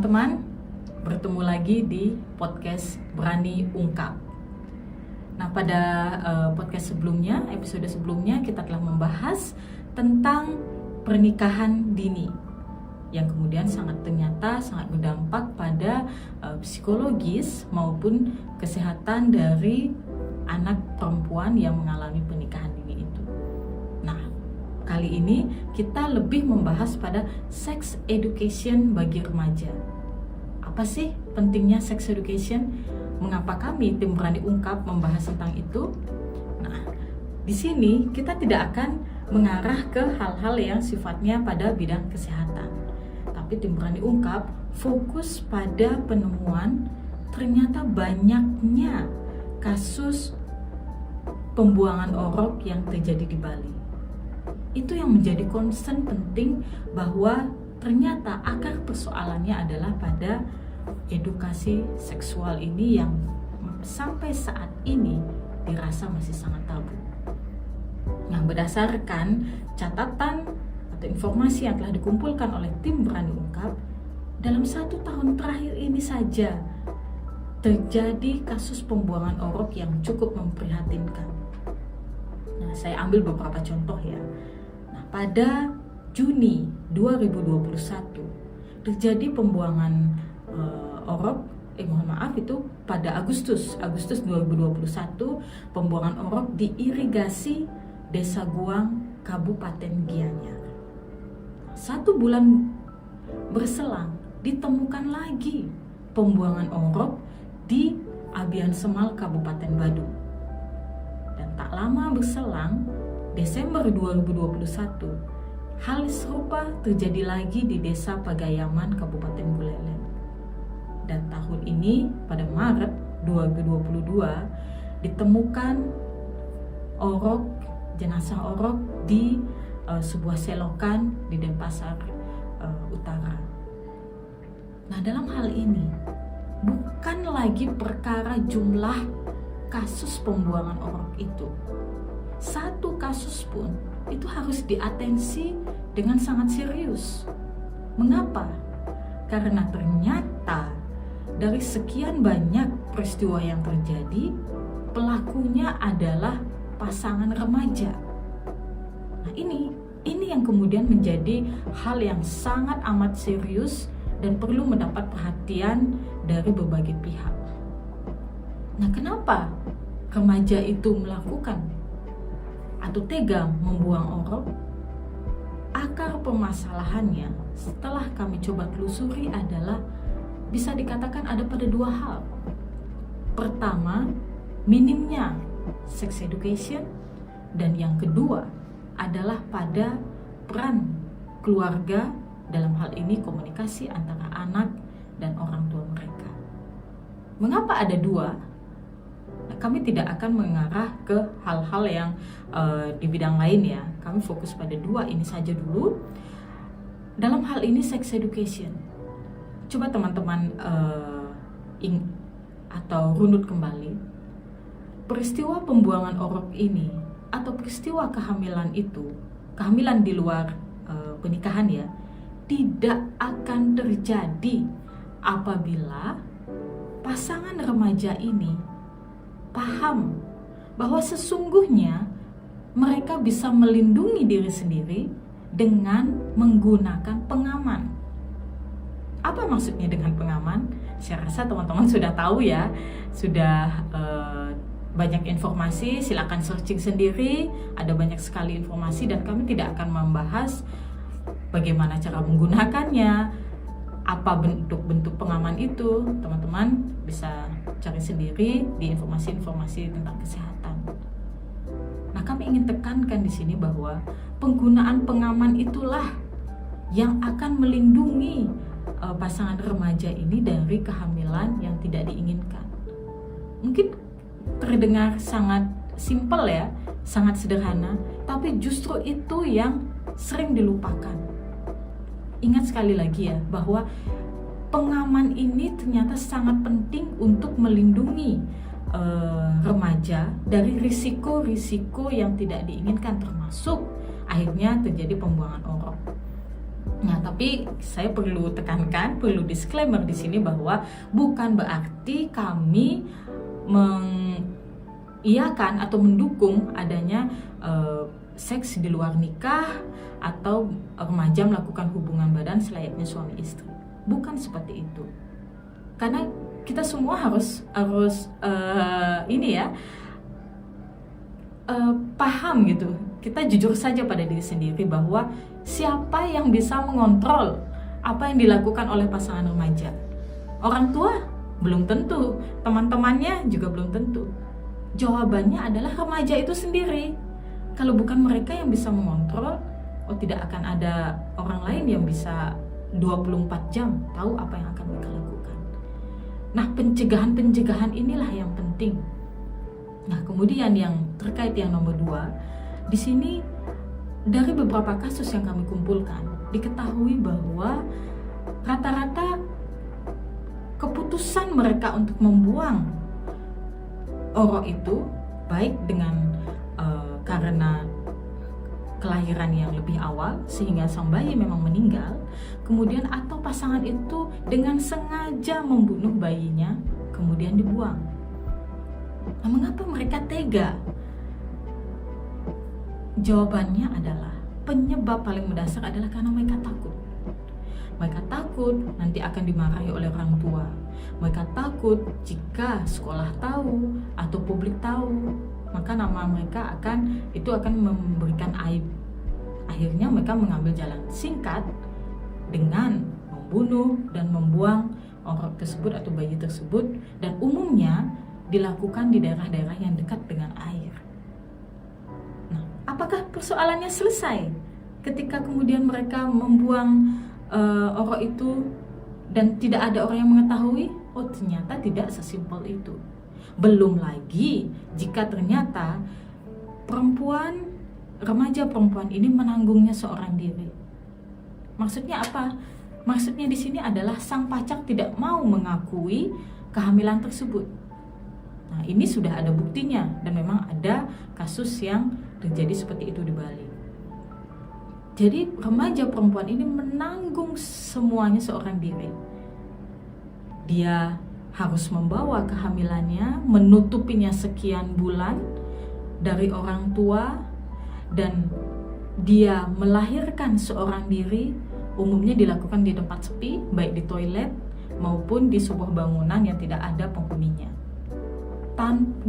teman-teman, bertemu lagi di podcast Berani Ungkap. Nah, pada podcast sebelumnya, episode sebelumnya kita telah membahas tentang pernikahan dini yang kemudian ternyata sangat berdampak pada psikologis maupun kesehatan dari anak perempuan yang mengalami pernikahan dini itu. Nah, kali ini kita lebih membahas pada sex education bagi remaja. Apa sih pentingnya sex education? Mengapa kami tim Berani Ungkap membahas tentang itu? Nah, di sini kita tidak akan mengarah ke hal-hal yang sifatnya pada bidang kesehatan. Tapi tim Berani Ungkap fokus pada penemuan ternyata banyaknya kasus pembuangan orok yang terjadi di Bali. Itu yang menjadi concern penting, bahwa ternyata akar persoalannya adalah pada edukasi seksual ini yang sampai saat ini dirasa masih sangat tabu. Nah, berdasarkan catatan atau informasi yang telah dikumpulkan oleh tim Berani Ungkap, dalam 1 tahun terakhir ini saja terjadi kasus pembuangan orok yang cukup memprihatinkan. Nah, saya ambil beberapa contoh ya. Nah, pada Juni 2021 terjadi pembuangan itu pada Agustus 2021 pembuangan orok di irigasi Desa Guang, Kabupaten Gianyar. 1 bulan berselang ditemukan lagi pembuangan orok di Abian Semal, Kabupaten Badung. Dan tak lama berselang, Desember 2021, hal serupa terjadi lagi di Desa Pagayaman, Kabupaten Buleleng. Dan tahun ini pada Maret 2022 ditemukan jenazah orok di sebuah selokan di Denpasar Utara. Nah, dalam hal ini bukan lagi perkara jumlah kasus pembuangan orok itu. 1 kasus pun itu harus diatensi dengan sangat serius. Mengapa? Karena ternyata dari sekian banyak peristiwa yang terjadi, pelakunya adalah pasangan remaja. Nah, ini yang kemudian menjadi hal yang sangat amat serius dan perlu mendapat perhatian dari berbagai pihak. Nah, kenapa remaja itu melakukan atau tega membuang orok? Akar permasalahannya setelah kami coba telusuri adalah bisa dikatakan ada pada 2 hal. Pertama, minimnya sex education, dan yang kedua adalah pada peran keluarga, dalam hal ini komunikasi antara anak dan orang tua mereka. Mengapa ada 2? Nah, kami tidak akan mengarah ke hal-hal yang di bidang lain ya. Kami fokus pada 2 ini saja dulu. Dalam hal ini sex education, coba teman-teman atau runut kembali peristiwa pembuangan orok ini atau peristiwa kehamilan itu, kehamilan di luar pernikahan ya, tidak akan terjadi apabila pasangan remaja ini paham bahwa sesungguhnya mereka bisa melindungi diri sendiri dengan menggunakan pengaman. Apa maksudnya dengan pengaman? Saya rasa teman-teman sudah tahu ya, sudah banyak informasi, silakan searching sendiri, ada banyak sekali informasi dan kami tidak akan membahas bagaimana cara menggunakannya, apa bentuk-bentuk pengaman itu. Teman-teman bisa cari sendiri di informasi-informasi tentang kesehatan. Nah, kami ingin tekankan di sini bahwa penggunaan pengaman itulah yang akan melindungi pasangan remaja ini dari kehamilan yang tidak diinginkan. Mungkin terdengar sangat simpel ya, sangat sederhana, tapi justru itu yang sering dilupakan. Ingat sekali lagi ya, bahwa pengaman ini ternyata sangat penting untuk melindungi remaja dari risiko-risiko yang tidak diinginkan, termasuk akhirnya terjadi pembuangan orok. Nah, tapi saya perlu tekankan, perlu disclaimer di sini bahwa bukan berarti kami mengiyakan atau mendukung adanya seks di luar nikah atau remaja melakukan hubungan badan selayaknya suami istri. Bukan seperti itu. Karena kita semua harus paham gitu. Kita jujur saja pada diri sendiri bahwa siapa yang bisa mengontrol apa yang dilakukan oleh pasangan remaja? Orang tua? Belum tentu. Teman-temannya juga belum tentu. Jawabannya adalah remaja itu sendiri. Kalau bukan mereka yang bisa mengontrol, tidak akan ada orang lain yang bisa 24 jam tahu apa yang akan mereka lakukan. Nah, pencegahan inilah yang penting. Nah, kemudian yang terkait yang nomor 2, di sini dari beberapa kasus yang kami kumpulkan, diketahui bahwa rata-rata keputusan mereka untuk membuang orok itu baik dengan karena kelahiran yang lebih awal sehingga sang bayi memang meninggal, kemudian atau pasangan itu dengan sengaja membunuh bayinya kemudian dibuang. Nah, mengapa mereka tega? Jawabannya adalah penyebab paling mendasar adalah karena mereka takut. Mereka takut nanti akan dimarahi oleh orang tua. Mereka takut jika sekolah tahu atau publik tahu, maka nama mereka akan memberikan aib. Akhirnya mereka mengambil jalan singkat dengan membunuh dan membuang orok tersebut atau bayi tersebut, dan umumnya dilakukan di daerah-daerah yang dekat dengan air. Nah, apakah persoalannya selesai ketika kemudian mereka membuang orok itu dan tidak ada orang yang mengetahui? Oh, ternyata tidak sesimpel itu. Belum lagi jika ternyata remaja perempuan ini menanggungnya seorang diri. Maksudnya apa? Maksudnya di sini adalah sang pacar tidak mau mengakui kehamilan tersebut. Nah, ini sudah ada buktinya dan memang ada kasus yang terjadi seperti itu di Bali. Jadi remaja perempuan ini menanggung semuanya seorang diri. Dia harus membawa kehamilannya, menutupinya sekian bulan dari orang tua, dan dia melahirkan seorang diri. Umumnya dilakukan di tempat sepi, baik di toilet maupun di sebuah bangunan yang tidak ada penghuninya.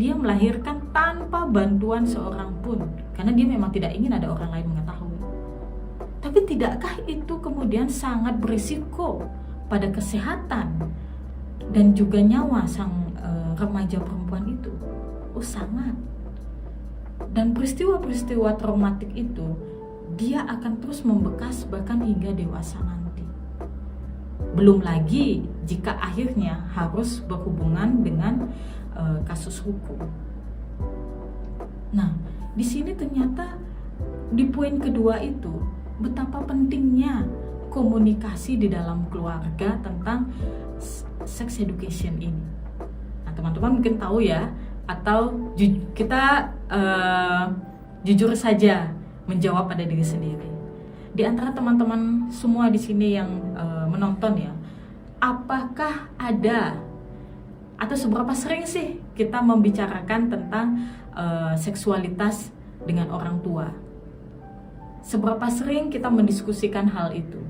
Dia melahirkan tanpa bantuan seorang pun, karena dia memang tidak ingin ada orang lain mengetahui. Tapi tidakkah itu kemudian sangat berisiko pada kesehatan dan juga nyawa sang remaja perempuan itu? Oh, sangat. Dan peristiwa-peristiwa traumatik itu dia akan terus membekas bahkan hingga dewasa nanti. Belum lagi jika akhirnya harus berhubungan dengan kasus hukum. Nah, di sini ternyata di poin kedua itu betapa pentingnya komunikasi di dalam keluarga tentang sex education ini. Nah, teman-teman mungkin tahu ya, atau kita jujur saja menjawab pada diri sendiri. Di antara teman-teman semua di sini yang menonton ya, apakah ada atau seberapa sering sih kita membicarakan tentang seksualitas dengan orang tua? Seberapa sering kita mendiskusikan hal itu?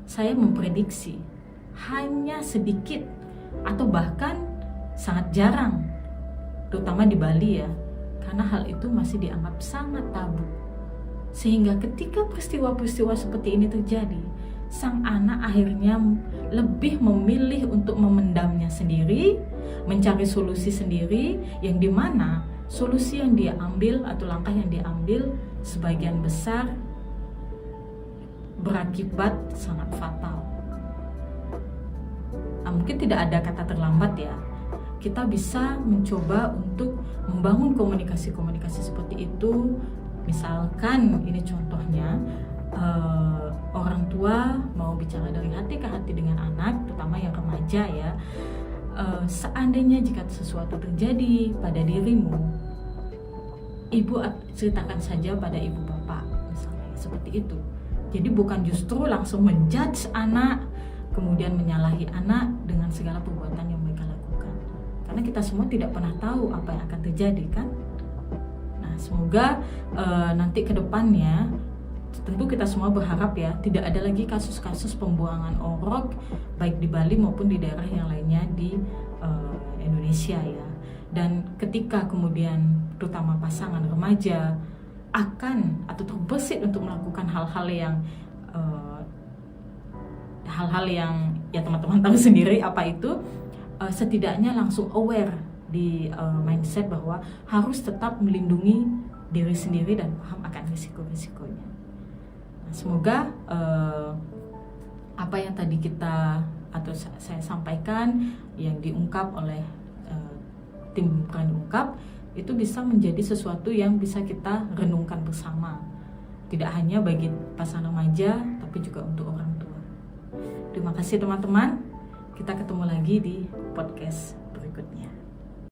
Saya memprediksi hanya sedikit atau bahkan sangat jarang, terutama di Bali ya, karena hal itu masih dianggap sangat tabu. Sehingga ketika peristiwa-peristiwa seperti ini terjadi, sang anak akhirnya lebih memilih untuk memendamnya sendiri, mencari solusi sendiri, yang dimana solusi yang dia ambil atau langkah yang dia ambil sebagian besar berakibat sangat fatal. Nah, mungkin tidak ada kata terlambat ya. Kita bisa mencoba untuk membangun komunikasi-komunikasi seperti itu. Misalkan ini contohnya, orang tua mau bicara dari hati ke hati dengan anak, terutama yang remaja ya. Seandainya jika sesuatu terjadi pada dirimu, ibu ceritakan saja pada ibu bapak, misalnya seperti itu. Jadi bukan justru langsung menjudge anak, kemudian menyalahi anak dengan segala perbuatan yang mereka lakukan. Karena kita semua tidak pernah tahu apa yang akan terjadi kan. Nah, semoga nanti ke depannya, tentu kita semua berharap ya, tidak ada lagi kasus-kasus pembuangan orok baik di Bali maupun di daerah yang lainnya di Indonesia ya. Dan ketika kemudian terutama pasangan remaja akan atau terbesit untuk melakukan hal-hal yang ya teman-teman tahu sendiri apa itu, setidaknya langsung aware di mindset bahwa harus tetap melindungi diri sendiri dan paham akan risiko-risikonya. Nah, semoga apa yang tadi saya sampaikan yang diungkap oleh tim Berani Ungkap itu bisa menjadi sesuatu yang bisa kita renungkan bersama. Tidak hanya bagi pasangan remaja, tapi juga untuk orang tua. Terima kasih teman-teman. Kita ketemu lagi di podcast berikutnya.